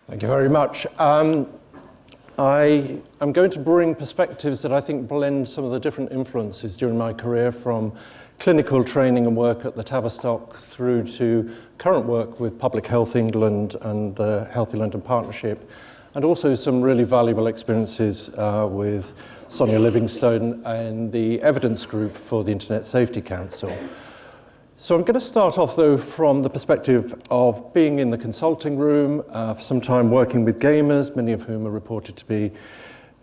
Thank you very much. I am going to bring perspectives that I think blend some of the different influences during my career, from clinical training and work at the Tavistock through to current work with Public Health England and the Healthy London Partnership, and also some really valuable experiences with Sonia Livingstone and the evidence group for the Internet Safety Council. So I'm going to start off, though, from the perspective of being in the consulting room, for some time working with gamers, many of whom are reported to be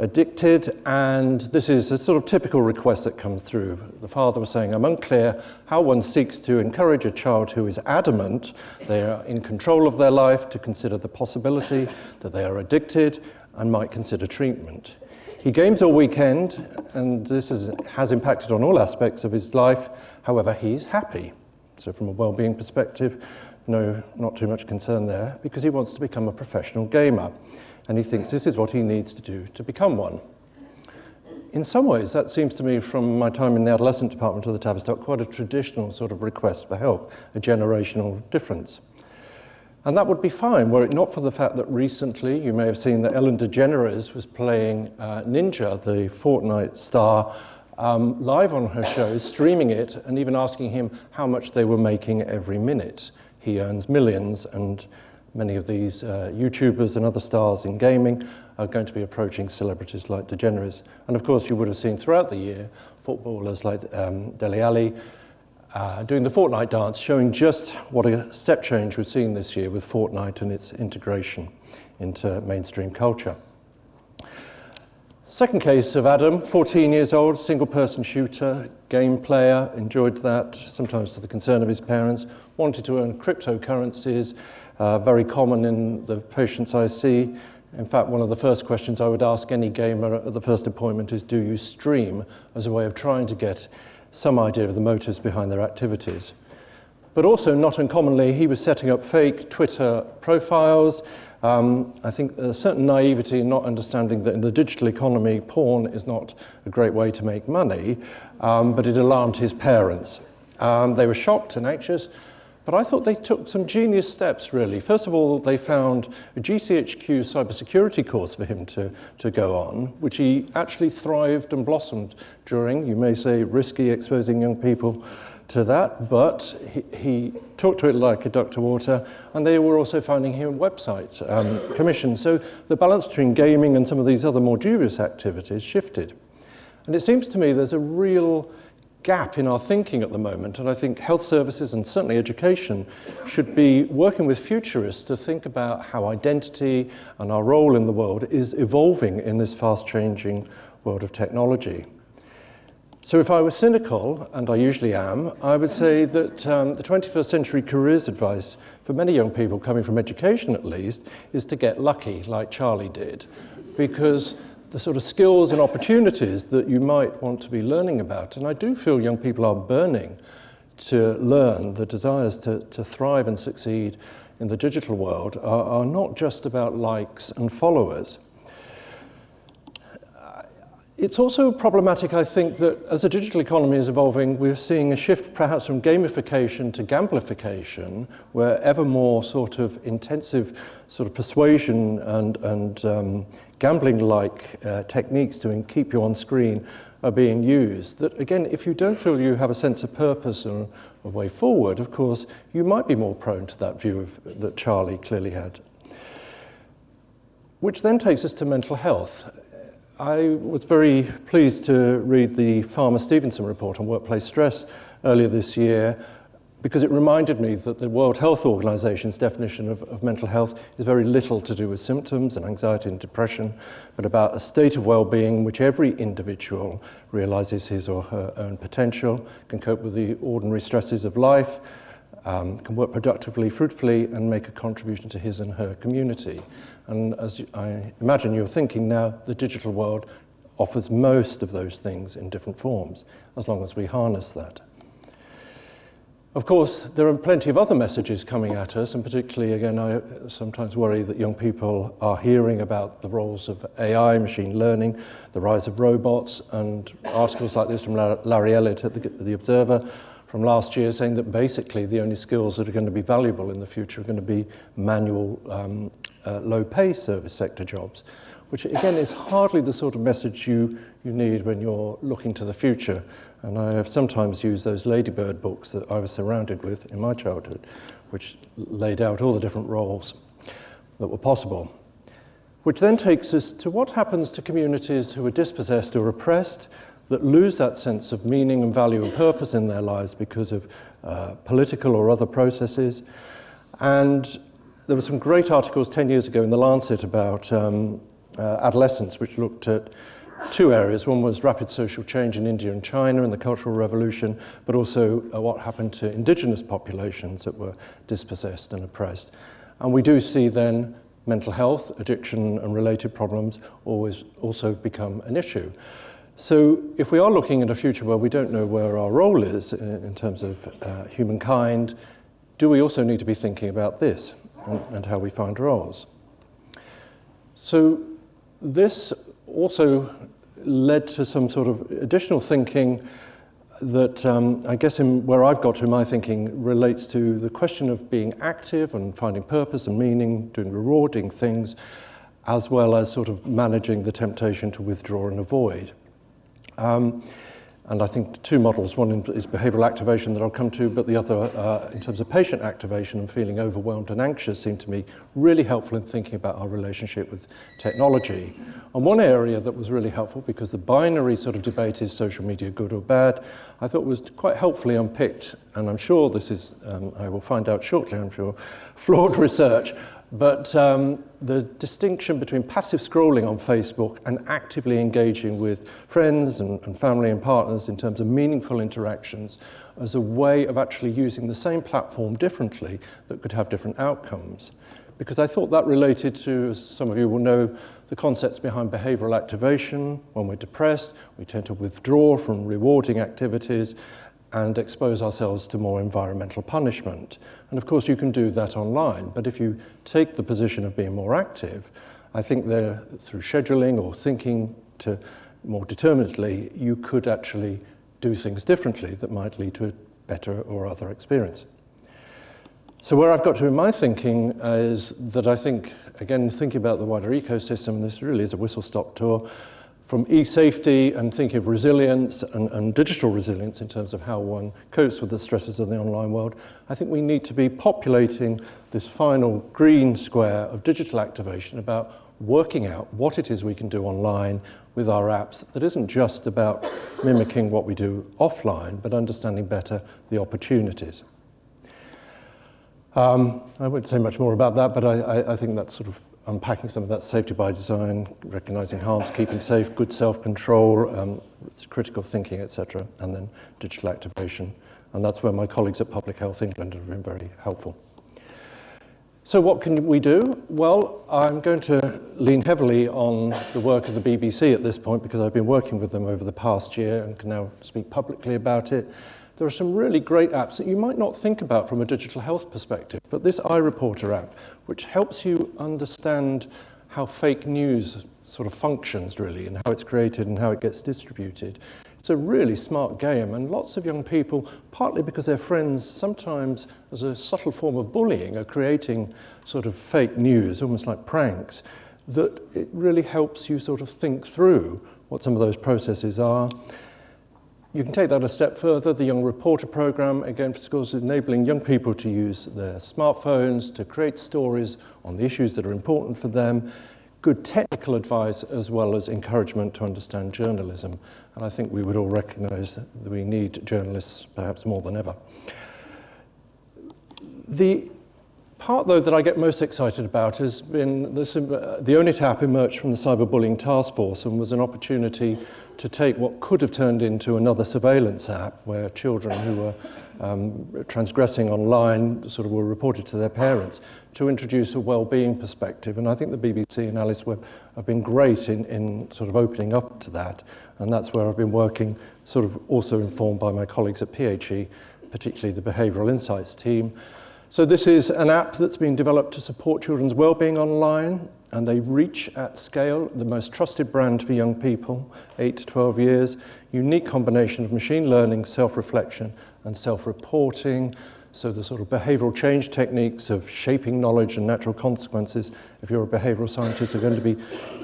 addicted, and this is a sort of typical request that comes through. The father was saying, I'm unclear how one seeks to encourage a child who is adamant they are in control of their life to consider the possibility that they are addicted and might consider treatment. He games all weekend, and this has impacted on all aspects of his life. However, he's happy. So from a well-being perspective, no, not too much concern there, because he wants to become a professional gamer, and he thinks this is what he needs to do to become one. In some ways, that seems to me, from my time in the Adolescent department of the Tavistock, quite a traditional sort of request for help, a generational difference. And that would be fine, were it not for the fact that recently, you may have seen that Ellen DeGeneres was playing Ninja, the Fortnite star, live on her show, streaming it, and even asking him how much they were making every minute. He earns millions, and many of these YouTubers and other stars in gaming are going to be approaching celebrities like DeGeneres. And of course, you would have seen throughout the year footballers like Dele Alli doing the Fortnite dance, showing just what a step change we're seeing this year with Fortnite and its integration into mainstream culture. Second case of Adam, 14 years old, single-person shooter, game player, enjoyed that, sometimes to the concern of his parents, wanted to earn cryptocurrencies, very common in the patients I see. In fact, one of the first questions I would ask any gamer at the first appointment is, do you stream, as a way of trying to get some idea of the motives behind their activities. But also, not uncommonly, he was setting up fake Twitter profiles. I think a certain naivety in not understanding that in the digital economy, porn is not a great way to make money, but it alarmed his parents. They were shocked and anxious, but I thought they took some genius steps, really. First of all, they found a GCHQ cybersecurity course for him to go on, which he actually thrived and blossomed during. You may say risky, exposing young people to that, but he talked to it like a duck to water, and they were also finding him website commissions. So the balance between gaming and some of these other more dubious activities shifted. And it seems to me there's a real gap in our thinking at the moment, and I think health services and certainly education should be working with futurists to think about how identity and our role in the world is evolving in this fast-changing world of technology. So if I were cynical, and I usually am, I would say that the 21st century careers advice for many young people, coming from education at least, is to get lucky, like Charlie did, because the sort of skills and opportunities that you might want to be learning about, and I do feel young people are burning to learn, the desires to thrive and succeed in the digital world are not just about likes and followers. It's also problematic, I think, that as the digital economy is evolving, we're seeing a shift perhaps from gamification to gamblification, where ever more sort of intensive sort of persuasion and gambling-like techniques to keep you on screen are being used. That, again, if you don't feel you have a sense of purpose and a way forward, of course, you might be more prone to that view that Charlie clearly had. Which then takes us to mental health. I was very pleased to read the Farmer-Stevenson report on workplace stress earlier this year, because it reminded me that the World Health Organization's definition of mental health is very little to do with symptoms and anxiety and depression, but about a state of well-being in which every individual realizes his or her own potential, can cope with the ordinary stresses of life, can work productively, fruitfully, and make a contribution to his and her community. And as I imagine you're thinking now, the digital world offers most of those things in different forms, as long as we harness that. Of course, there are plenty of other messages coming at us, and particularly, again, I sometimes worry that young people are hearing about the roles of AI, machine learning, the rise of robots, and articles like this from Larry Elliott at the Observer from last year saying that basically the only skills that are going to be valuable in the future are going to be manual low-pay service sector jobs, which again is hardly the sort of message you need when you're looking to the future. And I have sometimes used those Ladybird books that I was surrounded with in my childhood, which laid out all the different roles that were possible. Which then takes us to what happens to communities who are dispossessed or oppressed, that lose that sense of meaning and value and purpose in their lives because of political or other processes. And there were some great articles 10 years ago in The Lancet about adolescents, which looked at two areas. One was rapid social change in India and China and the Cultural Revolution, but also what happened to indigenous populations that were dispossessed and oppressed. And we do see then mental health, addiction and related problems always also become an issue. So if we are looking at a future where we don't know where our role is in terms of humankind, do we also need to be thinking about this and how we find roles? So this also led to some sort of additional thinking that I guess where I've got to in my thinking relates to the question of being active and finding purpose and meaning, doing rewarding things, as well as sort of managing the temptation to withdraw and avoid. And I think two models, one is behavioural activation that I'll come to, but the other, in terms of patient activation and feeling overwhelmed and anxious, seem to me really helpful in thinking about our relationship with technology. And one area that was really helpful, because the binary sort of debate is social media good or bad, I thought was quite helpfully unpicked, and I'm sure this is, I will find out shortly, I'm sure, flawed research, but the distinction between passive scrolling on Facebook and actively engaging with friends and family and partners in terms of meaningful interactions as a way of actually using the same platform differently that could have different outcomes. Because I thought that related to, as some of you will know, the concepts behind behavioural activation. When we're depressed, we tend to withdraw from rewarding activities and expose ourselves to more environmental punishment. And of course you can do that online, but if you take the position of being more active, I think there, through scheduling or thinking to more determinedly, you could actually do things differently that might lead to a better or other experience. So where I've got to in my thinking is that I think, again, thinking about the wider ecosystem, this really is a whistle-stop tour, from e-safety and thinking of resilience and digital resilience in terms of how one copes with the stresses of the online world, I think we need to be populating this final green square of digital activation about working out what it is we can do online with our apps that isn't just about mimicking what we do offline, but understanding better the opportunities. I won't say much more about that, but I think that's sort of unpacking some of that safety by design, recognizing harms, keeping safe, good self-control, critical thinking, etc., and then digital activation. And that's where my colleagues at Public Health England have been very helpful. So what can we do? Well, I'm going to lean heavily on the work of the BBC at this point because I've been working with them over the past year and can now speak publicly about it. There are some really great apps that you might not think about from a digital health perspective, but this iReporter app, which helps you understand how fake news sort of functions really, and how it's created and how it gets distributed. It's a really smart game, and lots of young people, partly because their friends, sometimes as a subtle form of bullying, are creating sort of fake news, almost like pranks, that it really helps you sort of think through what some of those processes are. You can take that a step further. The Young Reporter program, again, for schools, enabling young people to use their smartphones to create stories on the issues that are important for them, good technical advice, as well as encouragement to understand journalism. And I think we would all recognize that we need journalists perhaps more than ever. The part, though, that I get most excited about has been the ONIT app emerged from the Cyberbullying Task Force and was an opportunity to take what could have turned into another surveillance app where children who were transgressing online sort of were reported to their parents to introduce a well-being perspective. And I think the BBC and Alice Webb have been great in sort of opening up to that. And that's where I've been working, sort of also informed by my colleagues at PHE, particularly the Behavioural Insights team. So this is an app that's been developed to support children's well-being online, and they reach at scale the most trusted brand for young people, 8 to 12 years, unique combination of machine learning, self-reflection, and self-reporting, So the sort of behavioral change techniques of shaping knowledge and natural consequences, if you're a behavioral scientist, are going to be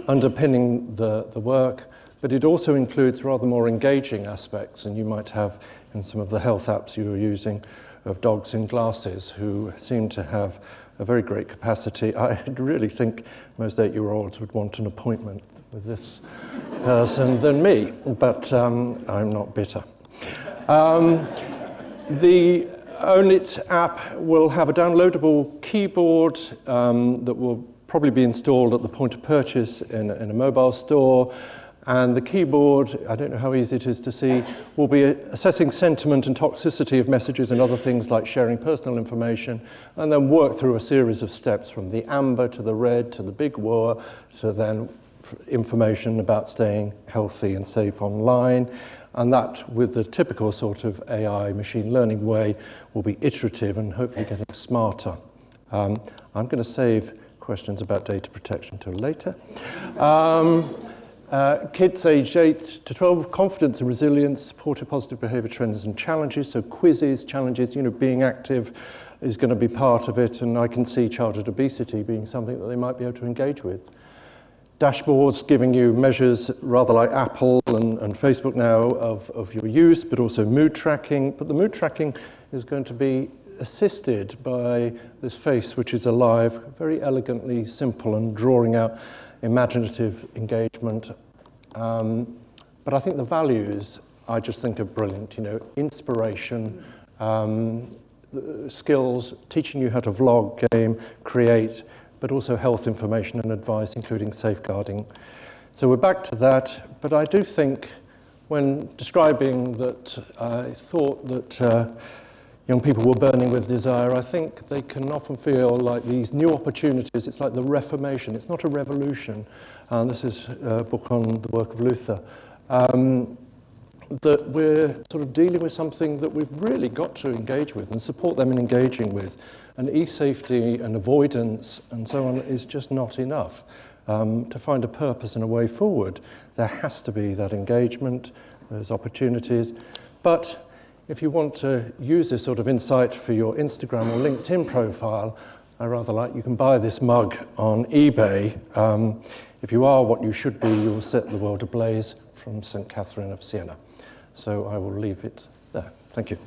underpinning the work. But it also includes rather more engaging aspects, and you might have in some of the health apps you were using of dogs in glasses who seem to have a very great capacity. I really think most 8-year-olds would want an appointment with this person than me, but I'm not bitter. The Ownit app will have a downloadable keyboard that will probably be installed at the point of purchase in a mobile store. And the keyboard, I don't know how easy it is to see, will be assessing sentiment and toxicity of messages and other things like sharing personal information, and then work through a series of steps from the amber to the red to the big war to then information about staying healthy and safe online. And that, with the typical sort of AI machine learning way, will be iterative and hopefully getting smarter. I'm going to save questions about data protection till later. Kids aged 8 to 12, confidence and resilience, supportive positive behavior trends and challenges. So quizzes, challenges, being active is going to be part of it. And I can see childhood obesity being something that they might be able to engage with. Dashboards giving you measures, rather like Apple and Facebook now, of your use, but also mood tracking. But the mood tracking is going to be assisted by this face, which is alive, very elegantly simple and drawing out imaginative engagement. But I think the values, I just think are brilliant, inspiration, skills, teaching you how to vlog, game, create, but also health information and advice, including safeguarding. So we're back to that, but I do think when describing that I thought that young people were burning with desire, I think they can often feel like these new opportunities, it's like the Reformation, it's not a revolution. And this is a book on the work of Luther, that we're sort of dealing with something that we've really got to engage with and support them in engaging with. And e-safety and avoidance and so on is just not enough. To find a purpose and a way forward, there has to be that engagement, those opportunities. But if you want to use this sort of insight for your Instagram or LinkedIn profile, I rather like you can buy this mug on eBay. If you are what you should be, you will set the world ablaze, from St. Catherine of Siena. So I will leave it there. Thank you.